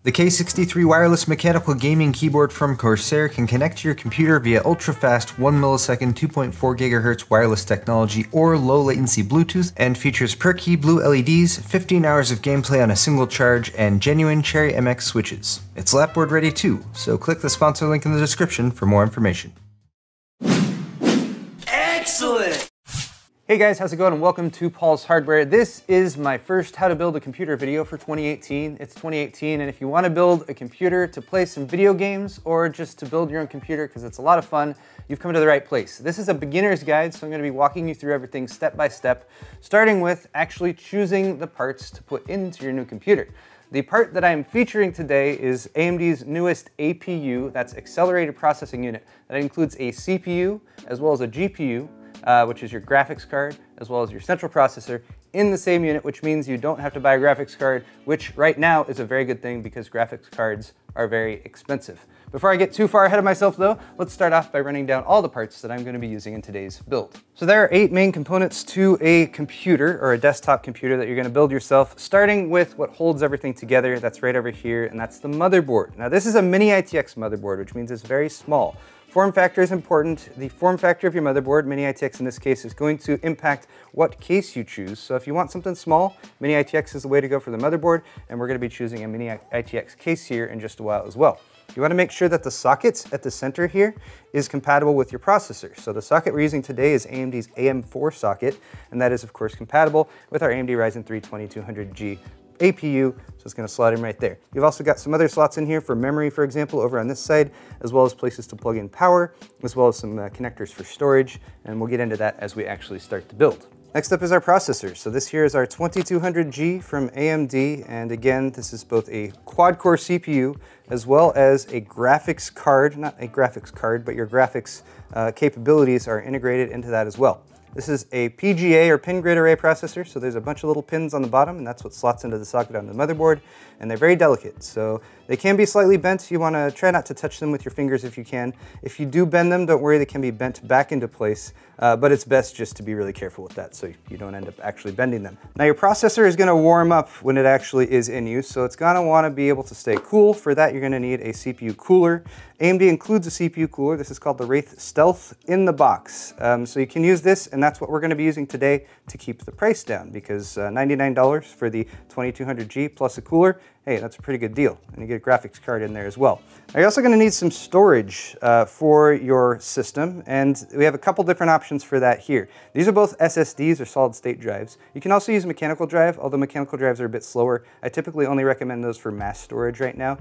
The K63 wireless mechanical gaming keyboard from Corsair can connect to your computer via ultra-fast 1 millisecond 2.4 GHz wireless technology or low latency Bluetooth, and features per key blue LEDs, 15 hours of gameplay on a single charge, and genuine Cherry MX switches. It's lapboard ready too, so click the sponsor link in the description for more information. Excellent! Hey guys, how's it going, and welcome to Paul's Hardware. This is my first how to build a computer video for 2018. It's 2018, and if you want to build a computer to play some video games or just to build your own computer because it's a lot of fun, you've come to the right place. This is a beginner's guide, so I'm going to be walking you through everything step by step, starting with actually choosing the parts to put into your new computer. The part that I'm featuring today is AMD's newest APU, that's Accelerated Processing Unit. That includes a CPU as well as a GPU, which is your graphics card, as well as your central processor in the same unit, which means you don't have to buy a graphics card, which right now is a very good thing because graphics cards are very expensive. Before I get too far ahead of myself though, let's start off by running down all the parts that I'm going to be using in today's build. So there are 8 main components to a computer or a desktop computer that you're going to build yourself, starting with what holds everything together. That's right over here, and that's the motherboard. Now this is a mini ITX motherboard, which means it's very small. Form factor is important. The form factor of your motherboard, mini ITX in this case, is going to impact what case you choose. So if you want something small, mini ITX is the way to go for the motherboard, and we're going to be choosing a mini ITX case here in just a while as well. You want to make sure that the sockets at the center here is compatible with your processor. So the socket we're using today is AMD's AM4 socket, and that is of course compatible with our AMD Ryzen 3 2200G APU, so it's going to slot in right there. You've also got some other slots in here for memory, for example, over on this side, as well as places to plug in power, as well as some connectors for storage, and we'll get into that as we actually start to build. Next up is our processor. So this here is our 2200G from AMD, and again, this is both a quad-core CPU as well as a graphics card, not a graphics card, but your graphics capabilities are integrated into that as well. This is a PGA or pin grid array processor, so there's a bunch of little pins on the bottom, and that's what slots into the socket on the motherboard, and they're very delicate, so they can be slightly bent. You want to try not to touch them with your fingers if you can. If you do bend them, don't worry, they can be bent back into place, but it's best just to be really careful with that so you don't end up actually bending them. Now your processor is going to warm up when it actually is in use, so it's going to want to be able to stay cool. For that, you're going to need a CPU cooler. AMD includes a CPU cooler. This is called the Wraith Stealth in the box. So you can use this, and that's what we're going to be using today to keep the price down, because $99 for the 2200G plus a cooler, hey, that's a pretty good deal. And you get a graphics card in there as well. Now you're also going to need some storage for your system, and we have a couple different options for that here. These are both SSDs or solid state drives. You can also use a mechanical drive, although mechanical drives are a bit slower. I typically only recommend those for mass storage right now.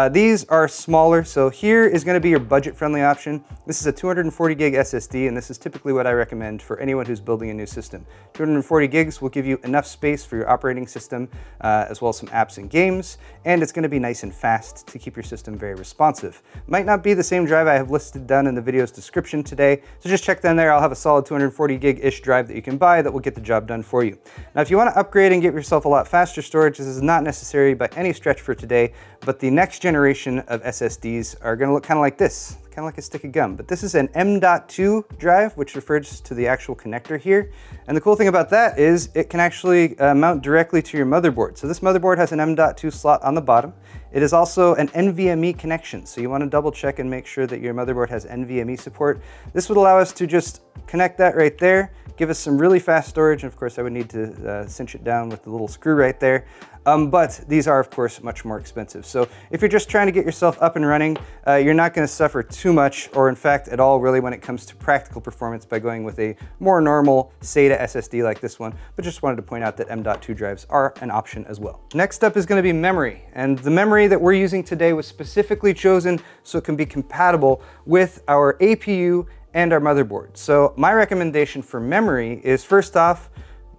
These are smaller, so here is going to be your budget-friendly option. This is a 240 gig SSD, and this is typically what I recommend for anyone who's building a new system. 240 gigs will give you enough space for your operating system, as well as some apps and games, and it's going to be nice and fast to keep your system very responsive. Might not be the same drive I have listed down in the video's description today, so just check down there. I'll have a solid 240 gig-ish drive that you can buy that will get the job done for you. Now if you want to upgrade and get yourself a lot faster storage, this is not necessary by any stretch for today, but the next generation of SSDs are going to look kind of like this. Kind of like a stick of gum, but this is an M.2 drive, which refers to the actual connector here. And the cool thing about that is it can actually mount directly to your motherboard. So this motherboard has an M.2 slot on the bottom. It is also an NVMe connection, so you want to double check and make sure that your motherboard has NVMe support. This would allow us to just connect that right there, give us some really fast storage, and of course I would need to cinch it down with the little screw right there. But these are of course much more expensive. So if you're just trying to get yourself up and running, you're not going to suffer too much, or in fact at all really, when it comes to practical performance by going with a more normal SATA SSD like this one, but just wanted to point out that M.2 drives are an option as well. Next up is going to be memory, and the memory that we're using today was specifically chosen so it can be compatible with our APU and our motherboard. So my recommendation for memory is, first off,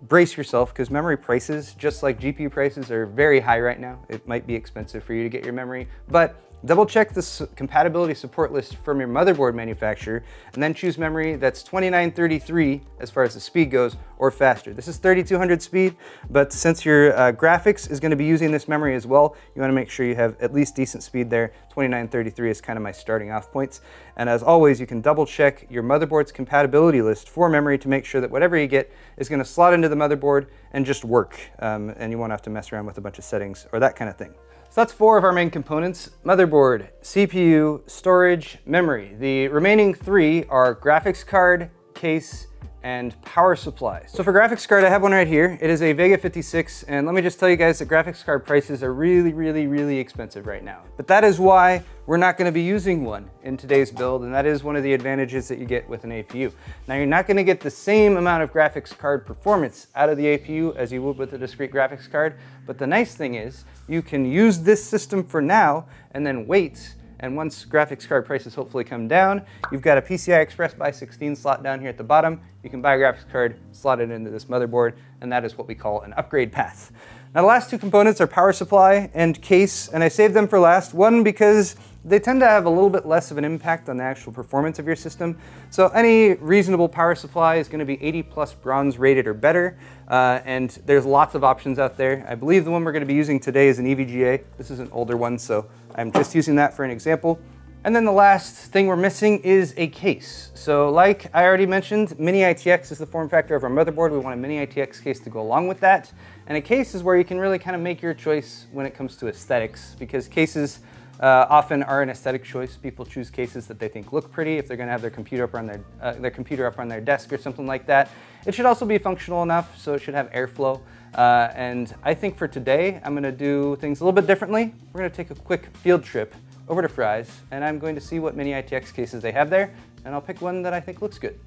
brace yourself, because memory prices, just like GPU prices, are very high right now. It might be expensive for you to get your memory, but double check this compatibility support list from your motherboard manufacturer, and then choose memory that's 2933 as far as the speed goes, or faster. This is 3200 speed, but since your graphics is going to be using this memory as well, you want to make sure you have at least decent speed there. 2933 is kind of my starting off points. And as always, you can double check your motherboard's compatibility list for memory to make sure that whatever you get is going to slot into the motherboard and just work, and you won't have to mess around with a bunch of settings or that kind of thing. So that's 4 of our main components: motherboard, CPU, storage, memory. The remaining 3 are graphics card, case, and power supply. So for graphics card, I have one right here. It is a Vega 56, and let me just tell you guys that graphics card prices are really expensive right now. But that is why we're not gonna be using one in today's build, and that is one of the advantages that you get with an APU. Now, you're not gonna get the same amount of graphics card performance out of the APU as you would with a discrete graphics card, but the nice thing is you can use this system for now and then wait. And once graphics card prices hopefully come down, you've got a PCI Express by 16 slot down here at the bottom. You can buy a graphics card, slot it into this motherboard, and that is what we call an upgrade path. Now, the last 2 components are power supply and case, and I saved them for last. One, because they tend to have a little bit less of an impact on the actual performance of your system. So any reasonable power supply is gonna be 80+ bronze rated or better, and there's lots of options out there. I believe the one we're gonna be using today is an EVGA. This is an older one, so I'm just using that for an example. And then the last thing we're missing is a case. So like I already mentioned, Mini ITX is the form factor of our motherboard. We want a Mini ITX case to go along with that. And a case is where you can really kind of make your choice when it comes to aesthetics, because cases often are an aesthetic choice. People choose cases that they think look pretty if they're going to have their computer up on their desk or something like that. It should also be functional enough, so it should have airflow. And I think for today, I'm going to do things a little bit differently. We're going to take a quick field trip over to Fry's, and I'm going to see what Mini ITX cases they have there, and I'll pick one that I think looks good.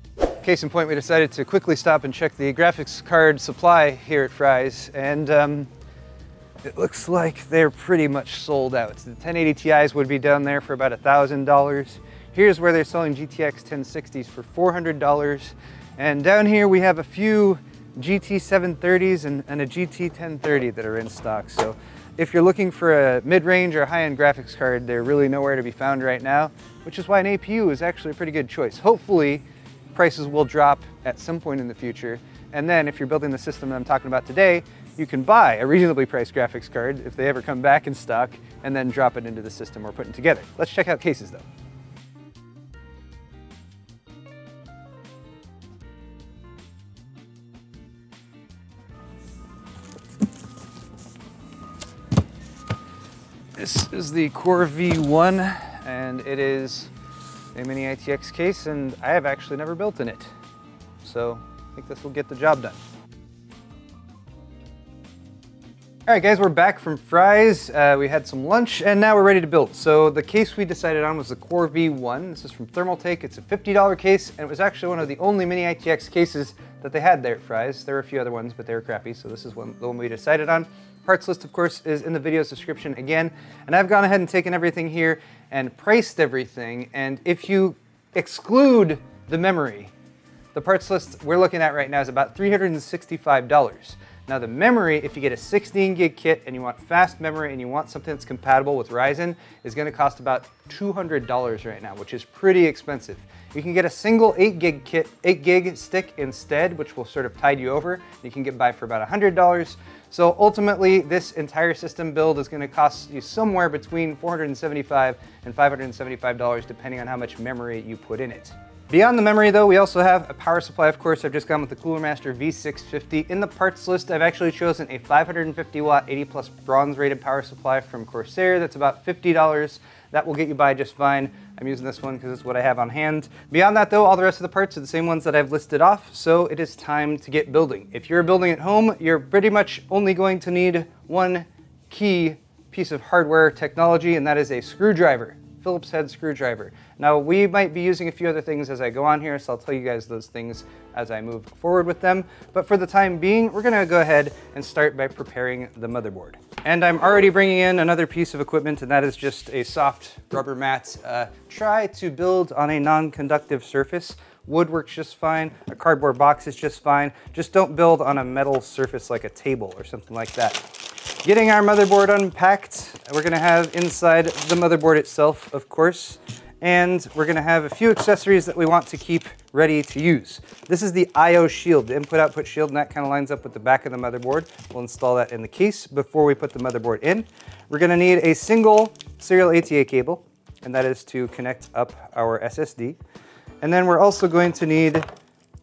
Case in point, we decided to quickly stop and check the graphics card supply here at Fry's, and it looks like they're pretty much sold out. The 1080 Ti's would be down there for about $1,000. Here's where they're selling GTX 1060s for $400. And down here we have a few GT 730s and a GT 1030 that are in stock. So if you're looking for a mid-range or high-end graphics card, they're really nowhere to be found right now, which is why an APU is actually a pretty good choice. Hopefully, prices will drop at some point in the future. And then if you're building the system that I'm talking about today, you can buy a reasonably priced graphics card if they ever come back in stock, and then drop it into the system we're putting together. Let's check out cases though. This is the Core V1, and it is a Mini ITX case, and I have actually never built in it. So I think this will get the job done. All right, guys, we're back from Fry's. We had some lunch, and now we're ready to build. So the case we decided on was the Core V1. This is from Thermaltake. It's a $50 case, and it was actually one of the only Mini ITX cases that they had there at Fry's. There were a few other ones, but they were crappy, so this is the one we decided on. Parts list, of course, is in the video's description again, and I've gone ahead and taken everything here and priced everything, and if you exclude the memory, the parts list we're looking at right now is about $365. Now the memory, if you get a 16 gig kit and you want fast memory and you want something that's compatible with Ryzen, is gonna cost about $200 right now, which is pretty expensive. You can get a single 8 gig stick instead, which will sort of tide you over. You can get by for about $100. So ultimately, this entire system build is gonna cost you somewhere between $475 and $575, depending on how much memory you put in it. Beyond the memory though, we also have a power supply, of course. I've just gone with the Cooler Master V650. In the parts list, I've actually chosen a 550 watt 80+ bronze rated power supply from Corsair. That's about $50. That will get you by just fine. I'm using this one because it's what I have on hand. Beyond that though, all the rest of the parts are the same ones that I've listed off, so it is time to get building. If you're building at home, you're pretty much only going to need one key piece of hardware technology, and that is a screwdriver. Phillips head screwdriver. Now we might be using a few other things as I go on here, so I'll tell you guys those things as I move forward with them. But for the time being, we're gonna go ahead and start by preparing the motherboard. And I'm already bringing in another piece of equipment, and that is just a soft rubber mat. Try to build on a non-conductive surface. Wood works just fine, a cardboard box is just fine. Just don't build on a metal surface like a table or something like that. Getting our motherboard unpacked, we're gonna have inside the motherboard itself, of course, and we're gonna have a few accessories that we want to keep ready to use. This is the I/O shield, the input-output shield, and that kind of lines up with the back of the motherboard. We'll install that in the case before we put the motherboard in. We're gonna need a single serial ATA cable, and that is to connect up our SSD. And then we're also going to need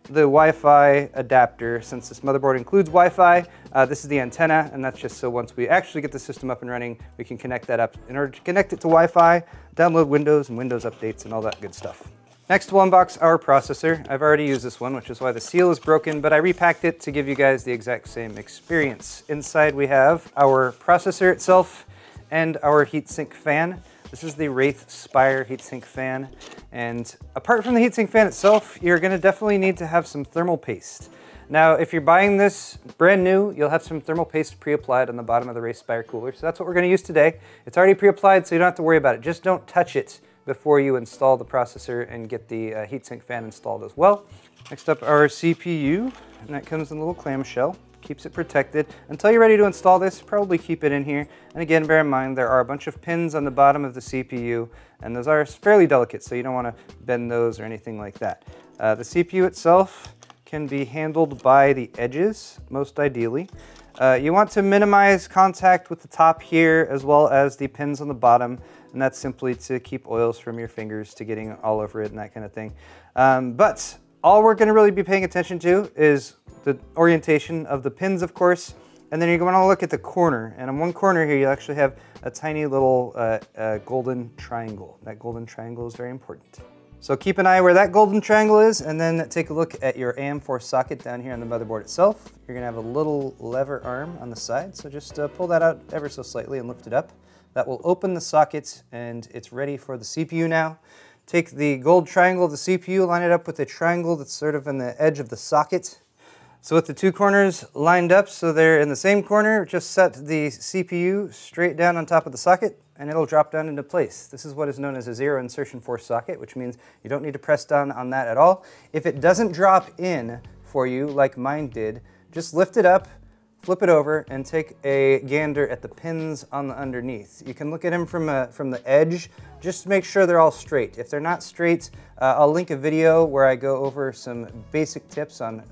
the Wi-Fi adapter. Since this motherboard includes Wi-Fi, this is the antenna, and that's just so once we actually get the system up and running, we can connect that up. In order to connect it to Wi-Fi, download Windows and Windows updates and all that good stuff. Next, we'll unbox our processor. I've already used this one, which is why the seal is broken, but I repacked it to give you guys the exact same experience. Inside we have our processor itself and our heatsink fan. This is the Wraith Spire heatsink fan. And apart from the heatsink fan itself, you're gonna definitely need to have some thermal paste. Now, if you're buying this brand new, you'll have some thermal paste pre-applied on the bottom of the Wraith Spire cooler. So that's what we're gonna use today. It's already pre-applied, so you don't have to worry about it. Just don't touch it before you install the processor and get the heatsink fan installed as well. Next up, our CPU, and that comes in a little clamshell. Keeps it protected. Until you're ready to install this, probably keep it in here. And again, bear in mind, there are a bunch of pins on the bottom of the CPU, and those are fairly delicate, so you don't want to bend those or anything like that. The CPU itself can be handled by the edges, most ideally. You want to minimize contact with the top here, as well as the pins on the bottom, and that's simply to keep oils from your fingers to getting all over it and that kind of thing. But all we're going to really be paying attention to is the orientation of the pins, of course, and then you're going to look at the corner. And on one corner here, you actually have a tiny little golden triangle. That golden triangle is very important. So keep an eye where that golden triangle is, and then take a look at your AM4 socket down here on the motherboard itself. You're going to have a little lever arm on the side, so just pull that out ever so slightly and lift it up. That will open the socket, and it's ready for the CPU now. Take the gold triangle of the CPU, line it up with the triangle that's sort of in the edge of the socket. So with the two corners lined up so they're in the same corner, just set the CPU straight down on top of the socket and it'll drop down into place. This is what is known as a zero insertion force socket, which means you don't need to press down on that at all. If it doesn't drop in for you like mine did, just lift it up, flip it over, and take a gander at the pins on the underneath. You can look at them from the edge. Just make sure they're all straight. If they're not straight, I'll link a video where I go over some basic tips on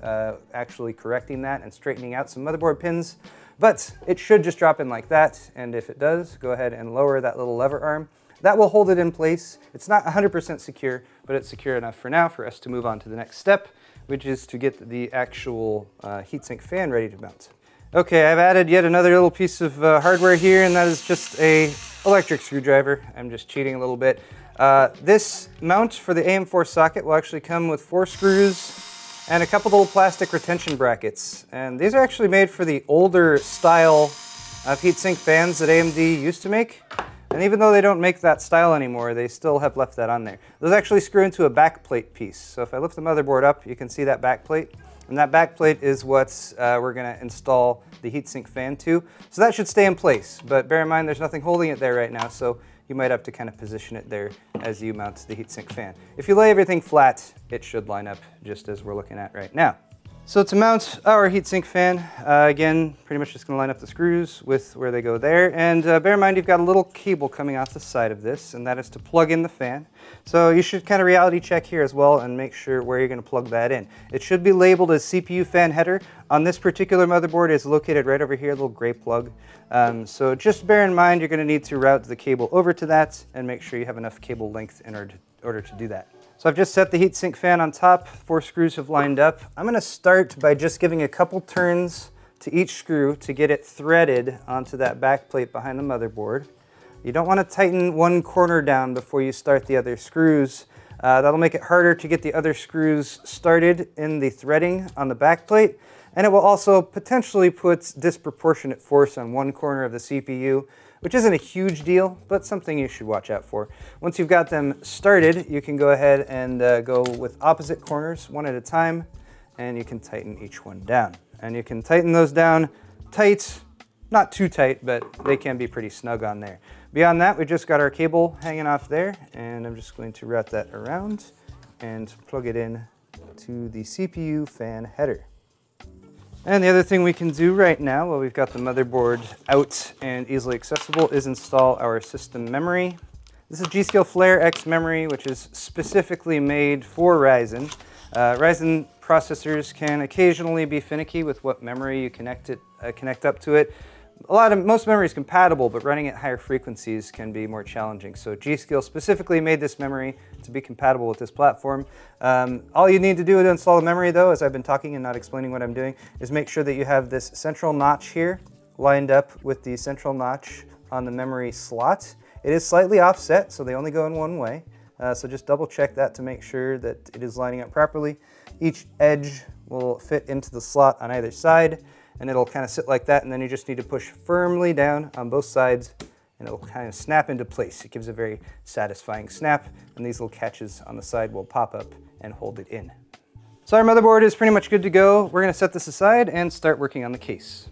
actually correcting that and straightening out some motherboard pins. But it should just drop in like that, and if it does, go ahead and lower that little lever arm. That will hold it in place. It's not 100% secure, but it's secure enough for now for us to move on to the next step, which is to get the actual heatsink fan ready to mount. Okay, I've added yet another little piece of hardware here, and that is just a electric screwdriver. I'm just cheating a little bit. This mount for the AM4 socket will actually come with 4 screws and a couple little plastic retention brackets. And these are actually made for the older style of heatsink fans that AMD used to make. And even though they don't make that style anymore, they still have left that on there. Those actually screw into a backplate piece. So if I lift the motherboard up, you can see that backplate. And that backplate is what we're going to install the heatsink fan to. So that should stay in place, but bear in mind there's nothing holding it there right now, so you might have to kind of position it there as you mount the heatsink fan. If you lay everything flat, it should line up just as we're looking at right now. So to mount our heatsink fan, again, pretty much just going to line up the screws with where they go there. And bear in mind you've got a little cable coming off the side of this, and that is to plug in the fan. So you should kind of reality check here as well and make sure where you're going to plug that in. It should be labeled as CPU fan header. On this particular motherboard, it's located right over here, a little gray plug. So just bear in mind you're going to need to route the cable over to that and make sure you have enough cable length in order to do that. So I've just set the heatsink fan on top, 4 screws have lined up. I'm going to start by just giving a couple turns to each screw to get it threaded onto that back plate behind the motherboard. You don't want to tighten one corner down before you start the other screws. That'll make it harder to get the other screws started in the threading on the back plate, and it will also potentially put disproportionate force on one corner of the CPU, which isn't a huge deal, but something you should watch out for. Once you've got them started, you can go ahead and go with opposite corners one at a time, and you can tighten each one down. And you can tighten those down tight, not too tight, but they can be pretty snug on there. Beyond that, we just got our cable hanging off there, and I'm just going to route that around and plug it in to the CPU fan header. And the other thing we can do right now, while we've got the motherboard out and easily accessible, is install our system memory. This is G.Skill Flare X memory, which is specifically made for Ryzen. Ryzen processors can occasionally be finicky with what memory you connect up to it, Most memory is compatible, but running at higher frequencies can be more challenging. So G.Skill specifically made this memory to be compatible with this platform. All you need to do to install the memory though, as I've been talking and not explaining what I'm doing, is make sure that you have this central notch here lined up with the central notch on the memory slot. It is slightly offset, so they only go in one way. So just double check that to make sure that it is lining up properly. Each edge will fit into the slot on either side, and it'll kind of sit like that, and then you just need to push firmly down on both sides, and it'll kind of snap into place. It gives a very satisfying snap, and these little catches on the side will pop up and hold it in. So our motherboard is pretty much good to go. We're gonna set this aside and start working on the case.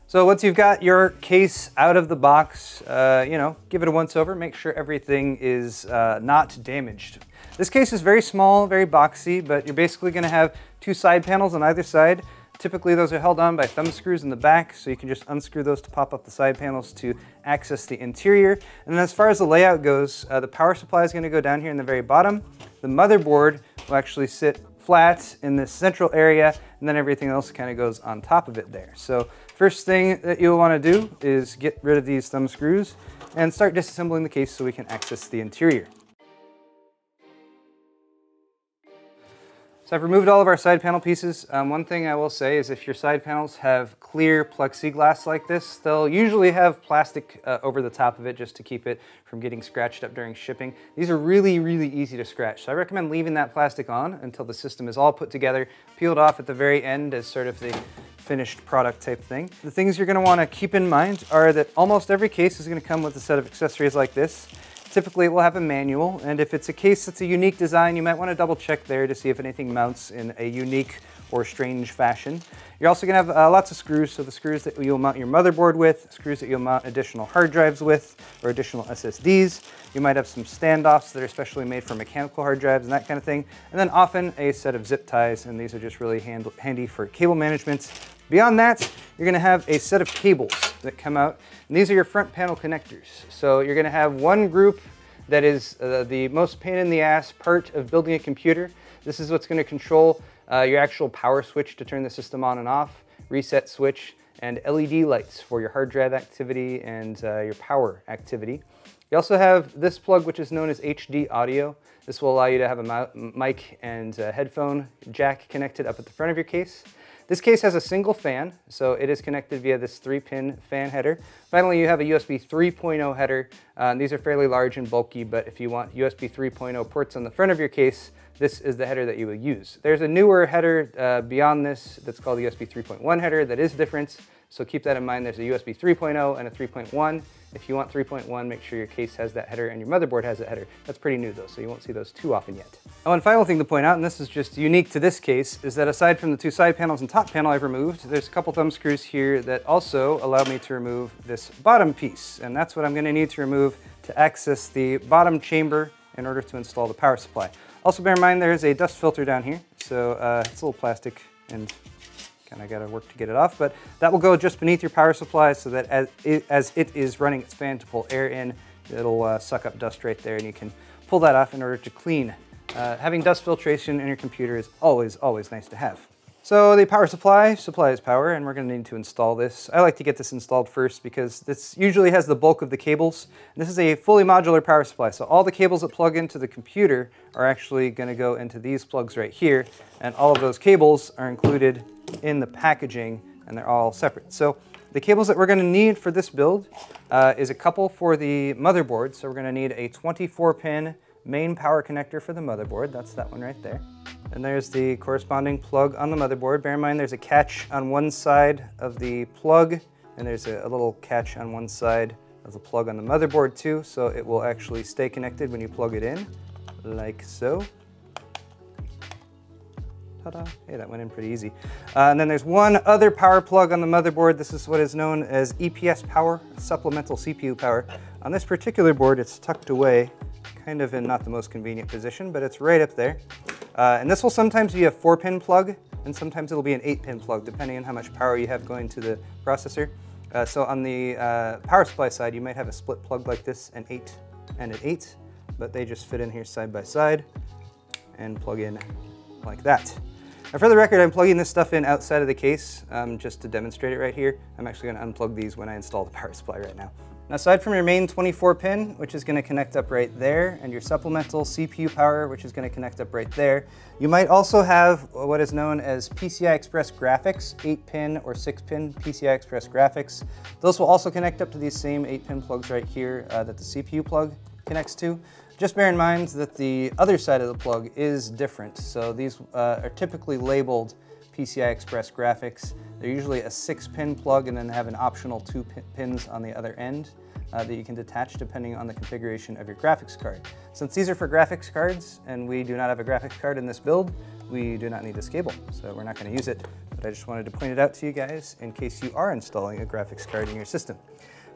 So once you've got your case out of the box, give it a once over, make sure everything is not damaged. This case is very small, very boxy, but you're basically gonna have two side panels on either side. Typically those are held on by thumb screws in the back, so you can just unscrew those to pop up the side panels to access the interior. And then as far as the layout goes, the power supply is gonna go down here in the very bottom. The motherboard will actually sit flat in this central area, and then everything else kind of goes on top of it there. So first thing that you'll want to do is get rid of these thumb screws and start disassembling the case so we can access the interior. So I've removed all of our side panel pieces. One thing I will say is if your side panels have clear plexiglass like this, they'll usually have plastic over the top of it just to keep it from getting scratched up during shipping. These are really, really easy to scratch. So I recommend leaving that plastic on until the system is all put together, peeled off at the very end as sort of the finished product type thing. The things you're going to want to keep in mind are that almost every case is going to come with a set of accessories like this. Typically it will have a manual, and if it's a case that's a unique design, you might want to double check there to see if anything mounts in a unique or strange fashion. You're also going to have lots of screws, so the screws that you'll mount your motherboard with, screws that you'll mount additional hard drives with, or additional SSDs. You might have some standoffs that are specially made for mechanical hard drives and that kind of thing. And then often a set of zip ties, and these are just really handy for cable management. Beyond that, you're going to have a set of cables that come out, and these are your front panel connectors. So you're going to have one group that is the most pain in the ass part of building a computer. This is what's going to control your actual power switch to turn the system on and off, reset switch, and LED lights for your hard drive activity and your power activity. You also have this plug, which is known as HD audio. This will allow you to have a mic and headphone jack connected up at the front of your case. This case has a single fan, so it is connected via this 3-pin fan header. Finally, you have a USB 3.0 header. These are fairly large and bulky, but if you want USB 3.0 ports on the front of your case, this is the header that you will use. There's a newer header beyond this that's called the USB 3.1 header that is different, so keep that in mind. There's a USB 3.0 and a 3.1. If you want 3.1, make sure your case has that header and your motherboard has that header. That's pretty new though, so you won't see those too often yet. Oh, and final thing to point out, and this is just unique to this case, is that aside from the two side panels and top panel I've removed, there's a couple thumb screws here that also allow me to remove this bottom piece. And that's what I'm going to need to remove to access the bottom chamber in order to install the power supply. Also bear in mind there's a dust filter down here, so it's a little plastic and kind of got to work to get it off, but that will go just beneath your power supply so that as it is running its fan to pull air in, it'll suck up dust right there, and you can pull that off in order to clean. Having dust filtration in your computer is always, always nice to have. So the power supply supplies power, and we're going to need to install this. I like to get this installed first because this usually has the bulk of the cables. This is a fully modular power supply, so all the cables that plug into the computer are actually going to go into these plugs right here, and all of those cables are included in the packaging, and they're all separate. So the cables that we're going to need for this build is a couple for the motherboard. So we're going to need a 24-pin main power connector for the motherboard. That's that one right there. And there's the corresponding plug on the motherboard. Bear in mind there's a catch on one side of the plug, and there's a little catch on one side of the plug on the motherboard too, so it will actually stay connected when you plug it in, like so. Ta-da. Hey, that went in pretty easy. And then there's one other power plug on the motherboard. This is what is known as EPS power, supplemental CPU power. On this particular board, it's tucked away, kind of in not the most convenient position, but it's right up there. And this will sometimes be a 4-pin plug, and sometimes it'll be an 8-pin plug, depending on how much power you have going to the processor. So on the power supply side, you might have a split plug like this, an 8 and an 8, but they just fit in here side by side and plug in like that. Now for the record, I'm plugging this stuff in outside of the case just to demonstrate it right here. I'm actually going to unplug these when I install the power supply right now. Now aside from your main 24 pin, which is going to connect up right there, and your supplemental CPU power, which is going to connect up right there, you might also have what is known as PCI Express graphics, 8-pin or 6-pin PCI Express graphics. Those will also connect up to these same 8-pin plugs right here that the CPU plug connects to. Just bear in mind that the other side of the plug is different. So these are typically labeled PCI Express graphics. They're usually a 6-pin plug and then have an optional 2 pins on the other end that you can detach depending on the configuration of your graphics card. Since these are for graphics cards and we do not have a graphics card in this build, we do not need this cable, so we're not going to use it. But I just wanted to point it out to you guys in case you are installing a graphics card in your system.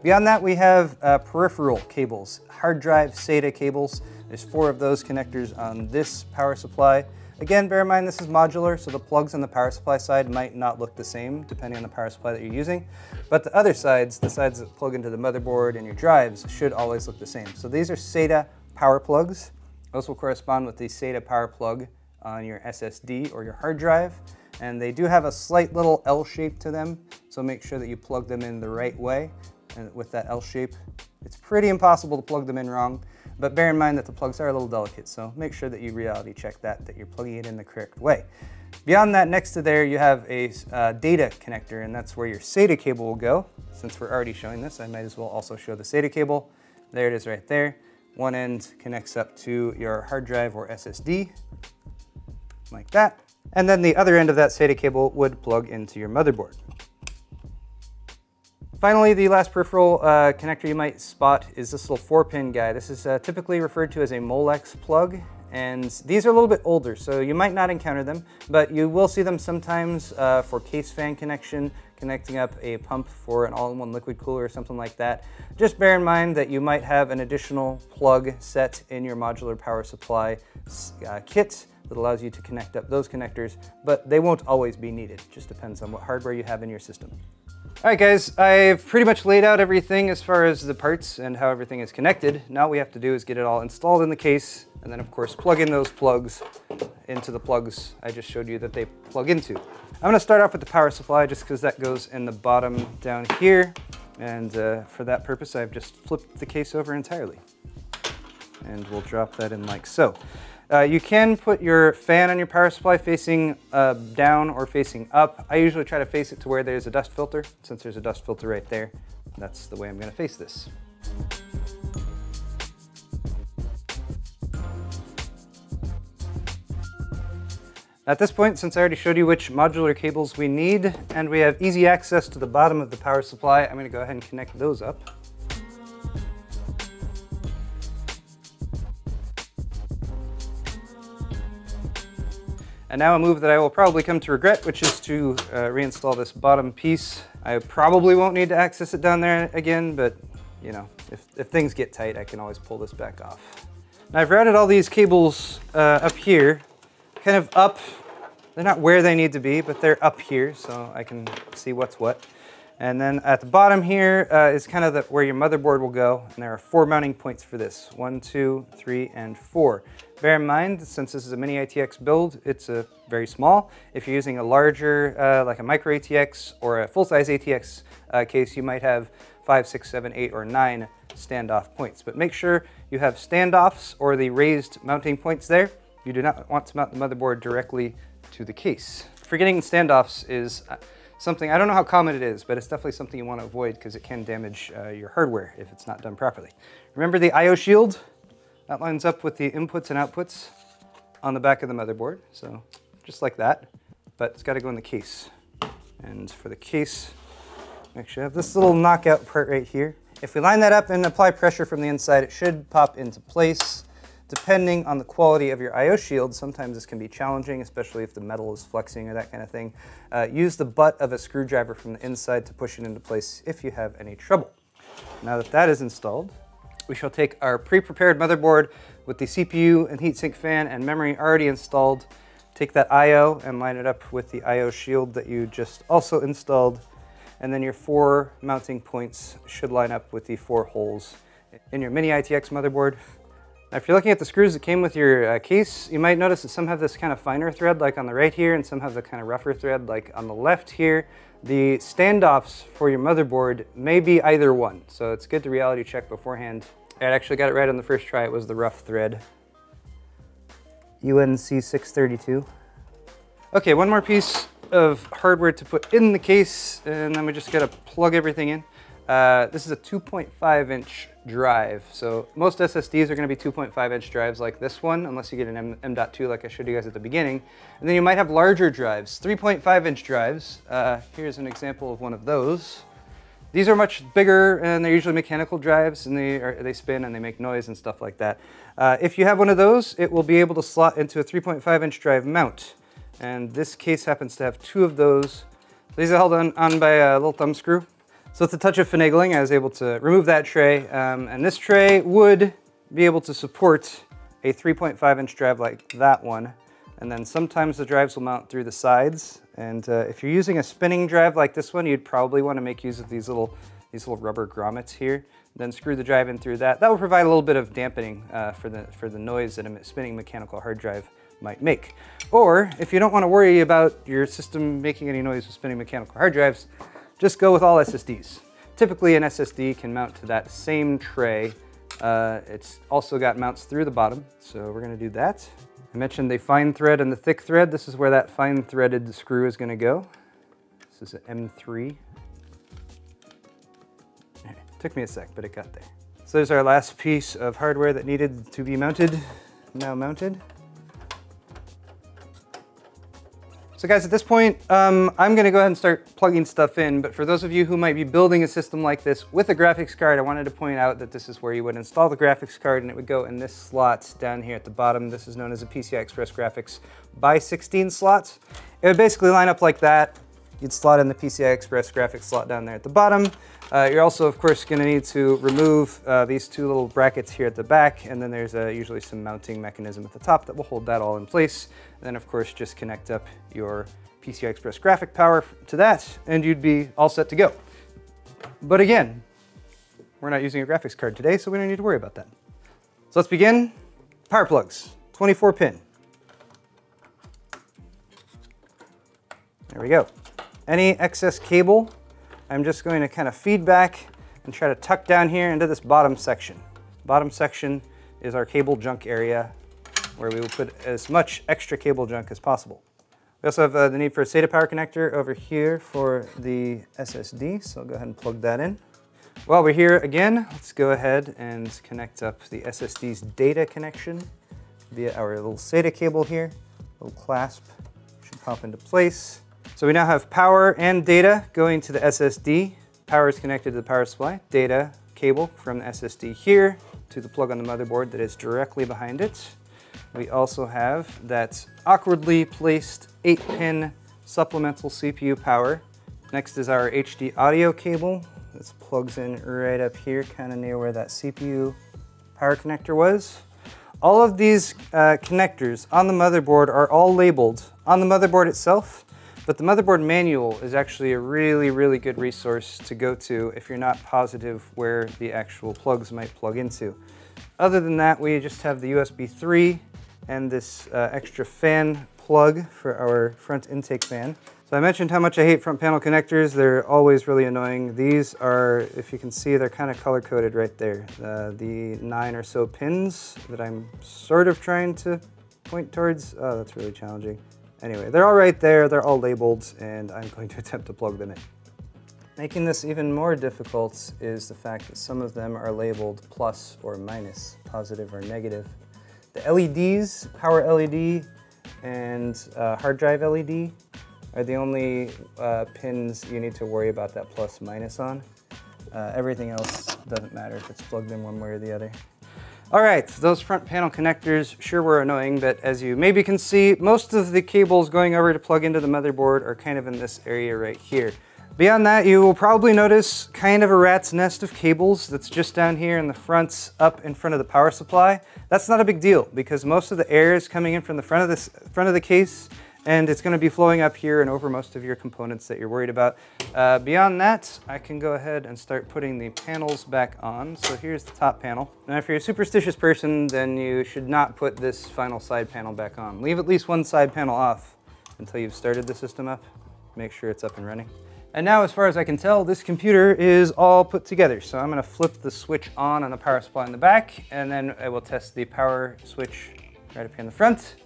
Beyond that, we have peripheral cables, hard drive SATA cables. There's 4 of those connectors on this power supply. Again, bear in mind this is modular, so the plugs on the power supply side might not look the same depending on the power supply that you're using. But the other sides, the sides that plug into the motherboard and your drives, should always look the same. So these are SATA power plugs. Those will correspond with the SATA power plug on your SSD or your hard drive. And they do have a slight little L shape to them, so make sure that you plug them in the right way. And with that L shape, it's pretty impossible to plug them in wrong. But bear in mind that the plugs are a little delicate, so make sure that you reality check that you're plugging it in the correct way. Beyond that, next to there, you have a data connector, and that's where your SATA cable will go. Since we're already showing this, I might as well also show the SATA cable. There it is right there. One end connects up to your hard drive or SSD, like that. And then the other end of that SATA cable would plug into your motherboard. Finally, the last peripheral connector you might spot is this little 4-pin guy. This is typically referred to as a Molex plug, and these are a little bit older, so you might not encounter them, but you will see them sometimes for case fan connection, connecting up a pump for an all-in-one liquid cooler or something like that. Just bear in mind that you might have an additional plug set in your modular power supply kit that allows you to connect up those connectors, but they won't always be needed. It just depends on what hardware you have in your system. All right guys, I've pretty much laid out everything as far as the parts and how everything is connected. Now what we have to do is get it all installed in the case, and then of course plug in those plugs into the plugs I just showed you that they plug into. I'm going to start off with the power supply just because that goes in the bottom down here, and for that purpose I've just flipped the case over entirely. And we'll drop that in like so. You can put your fan on your power supply facing down or facing up. I usually try to face it to where there's a dust filter. Since there's a dust filter right there, that's the way I'm going to face this. At this point, since I already showed you which modular cables we need, and we have easy access to the bottom of the power supply, I'm going to go ahead and connect those up. And now a move that I will probably come to regret, which is to reinstall this bottom piece. I probably won't need to access it down there again, but you know, if things get tight, I can always pull this back off. Now I've routed all these cables up here, kind of up. They're not where they need to be, but they're up here, so I can see what's what. And then at the bottom here is kind of where your motherboard will go, and there are 4 mounting points for this. 1, 2, 3, and 4. Bear in mind, since this is a mini ITX build, it's very small. If you're using a larger, like a micro ATX or a full-size ATX case, you might have 5, 6, 7, 8, or 9 standoff points. But make sure you have standoffs or the raised mounting points there. You do not want to mount the motherboard directly to the case. Forgetting standoffs is something, I don't know how common it is, but it's definitely something you want to avoid because it can damage your hardware if it's not done properly. Remember the I/O shield? That lines up with the inputs and outputs on the back of the motherboard, so just like that, but it's got to go in the case. And for the case, make sure I have this little knockout part right here. If we line that up and apply pressure from the inside, it should pop into place. Depending on the quality of your I/O shield, sometimes this can be challenging, especially if the metal is flexing or that kind of thing. Use the butt of a screwdriver from the inside to push it into place if you have any trouble. Now that that is installed, we shall take our pre-prepared motherboard with the CPU and heatsink fan and memory already installed, take that I/O and line it up with the I/O shield that you just also installed, and then your 4 mounting points should line up with the 4 holes in your mini ITX motherboard. Now, if you're looking at the screws that came with your case, you might notice that some have this kind of finer thread like on the right here, and some have the kind of rougher thread like on the left here. The standoffs for your motherboard may be either one, so it's good to reality check beforehand. I actually got it right on the first try. It was the rough thread. UNC 632. Okay, one more piece of hardware to put in the case, and then we just gotta plug everything in. This is a 2.5-inch drive, so most SSDs are going to be 2.5-inch drives like this one, unless you get an M.2 like I showed you guys at the beginning. And then you might have larger drives, 3.5-inch drives. Here's an example of one of those. These are much bigger, and they're usually mechanical drives, and they spin and they make noise and stuff like that. If you have one of those, it will be able to slot into a 3.5-inch drive mount. And this case happens to have 2 of those. These are held on by a little thumb screw. So with a touch of finagling, I was able to remove that tray, and this tray would be able to support a 3.5-inch drive like that one. And then sometimes the drives will mount through the sides. And if you're using a spinning drive like this one, you'd probably want to make use of these little rubber grommets here. Then screw the drive in through that. That will provide a little bit of dampening for the noise that a spinning mechanical hard drive might make. Or if you don't want to worry about your system making any noise with spinning mechanical hard drives, just go with all SSDs. Typically an SSD can mount to that same tray. It's also got mounts through the bottom, so we're going to do that. I mentioned the fine thread and the thick thread. This is where that fine threaded screw is going to go. This is an M3. Took me a sec, but it got there. So there's our last piece of hardware that needed to be mounted, now mounted. So guys, at this point, I'm gonna go ahead and start plugging stuff in, but for those of you who might be building a system like this with a graphics card, I wanted to point out that this is where you would install the graphics card, and it would go in this slot down here at the bottom. This is known as a PCI Express Graphics by 16 slots. It would basically line up like that. You'd slot in the PCI Express graphics slot down there at the bottom. You're also, of course, going to need to remove these 2 little brackets here at the back, and then there's usually some mounting mechanism at the top that will hold that all in place. And then, of course, just connect up your PCI Express graphic power to that, and you'd be all set to go. But again, we're not using a graphics card today, so we don't need to worry about that. So let's begin. Power plugs, 24 pin. There we go. Any excess cable, I'm just going to kind of feed back and try to tuck down here into this bottom section. Bottom section is our cable junk area where we will put as much extra cable junk as possible. We also have the need for a SATA power connector over here for the SSD, so I'll go ahead and plug that in. While we're here again, let's go ahead and connect up the SSD's data connection via our little SATA cable here. Little clasp should pop into place. So we now have power and data going to the SSD. Power is connected to the power supply. Data cable from the SSD here to the plug on the motherboard that is directly behind it. We also have that awkwardly placed 8-pin supplemental CPU power. Next is our HD audio cable. This plugs in right up here, kind of near where that CPU power connector was. All of these connectors on the motherboard are all labeled on the motherboard itself. But the motherboard manual is actually a really, really good resource to go to if you're not positive where the actual plugs might plug into. Other than that, we just have the USB 3 and this extra fan plug for our front intake fan. So I mentioned how much I hate front panel connectors. They're always really annoying. These are, if you can see, they're kind of color-coded right there. The 9 or so pins that I'm sort of trying to point towards. Oh, that's really challenging. Anyway, they're all right there, they're all labeled, and I'm going to attempt to plug them in. Making this even more difficult is the fact that some of them are labeled plus or minus, positive or negative. The LEDs, power LED and hard drive LED, are the only pins you need to worry about that plus minus on. Everything else doesn't matter if it's plugged in one way or the other. All right, those front panel connectors sure were annoying, but as you maybe can see, most of the cables going over to plug into the motherboard are kind of in this area right here. Beyond that, you will probably notice kind of a rat's nest of cables that's just down here in the front, up in front of the power supply. That's not a big deal because most of the air is coming in from the front of the case, and it's going to be flowing up here and over most of your components that you're worried about. Beyond that, I can go ahead and start putting the panels back on. So here's the top panel. Now if you're a superstitious person, then you should not put this final side panel back on. Leave at least one side panel off until you've started the system up. Make sure it's up and running. And now, as far as I can tell, this computer is all put together. So I'm going to flip the switch on the power supply in the back, and then I will test the power switch right up here in the front.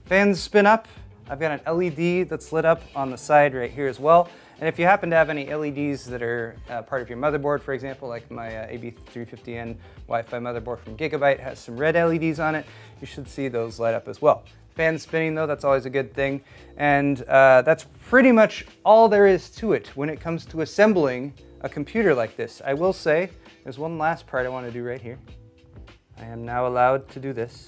Fans spin up. I've got an LED that's lit up on the side right here as well. And if you happen to have any LEDs that are part of your motherboard, for example, like my AB350N Wi-Fi motherboard from Gigabyte has some red LEDs on it, you should see those light up as well. Fans spinning though, that's always a good thing. And that's pretty much all there is to it when it comes to assembling a computer like this. I will say, there's one last part I want to do right here. I am now allowed to do this.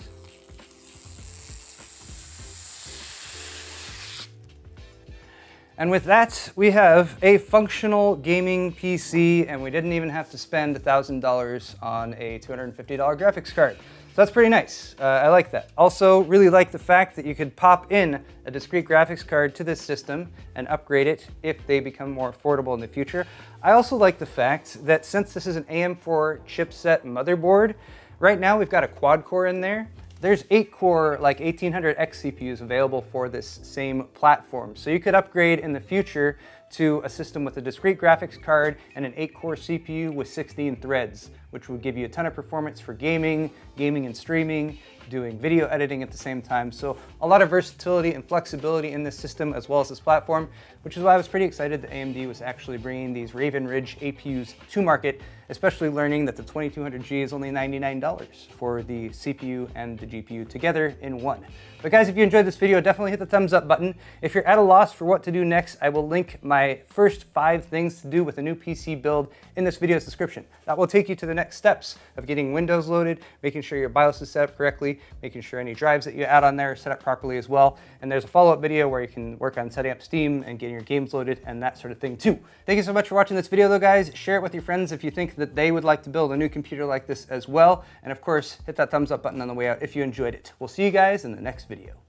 And with that, we have a functional gaming PC, and we didn't even have to spend $1,000 on a $250 graphics card. So that's pretty nice. I like that. Also, really like the fact that you could pop in a discrete graphics card to this system and upgrade it if they become more affordable in the future. I also like the fact that since this is an AM4 chipset motherboard, right now we've got a quad core in there. There's 8-core, like 1800X CPUs available for this same platform. So you could upgrade in the future to a system with a discrete graphics card and an 8-core CPU with 16 threads, which would give you a ton of performance for gaming and streaming, doing video editing at the same time. So a lot of versatility and flexibility in this system as well as this platform, which is why I was pretty excited that AMD was actually bringing these Raven Ridge APUs to market, especially learning that the 2200G is only $99 for the CPU and the GPU together in one. But guys, if you enjoyed this video, definitely hit the thumbs up button. If you're at a loss for what to do next, I will link my first 5 things to do with a new PC build in this video's description. That will take you to the next steps of getting Windows loaded, making sure your BIOS is set up correctly, making sure any drives that you add on there are set up properly as well. And there's a follow-up video where you can work on setting up Steam and getting your games loaded and that sort of thing too. Thank you so much for watching this video though, guys. Share it with your friends if you think that they would like to build a new computer like this as well. And of course, hit that thumbs up button on the way out if you enjoyed it. We'll see you guys in the next video.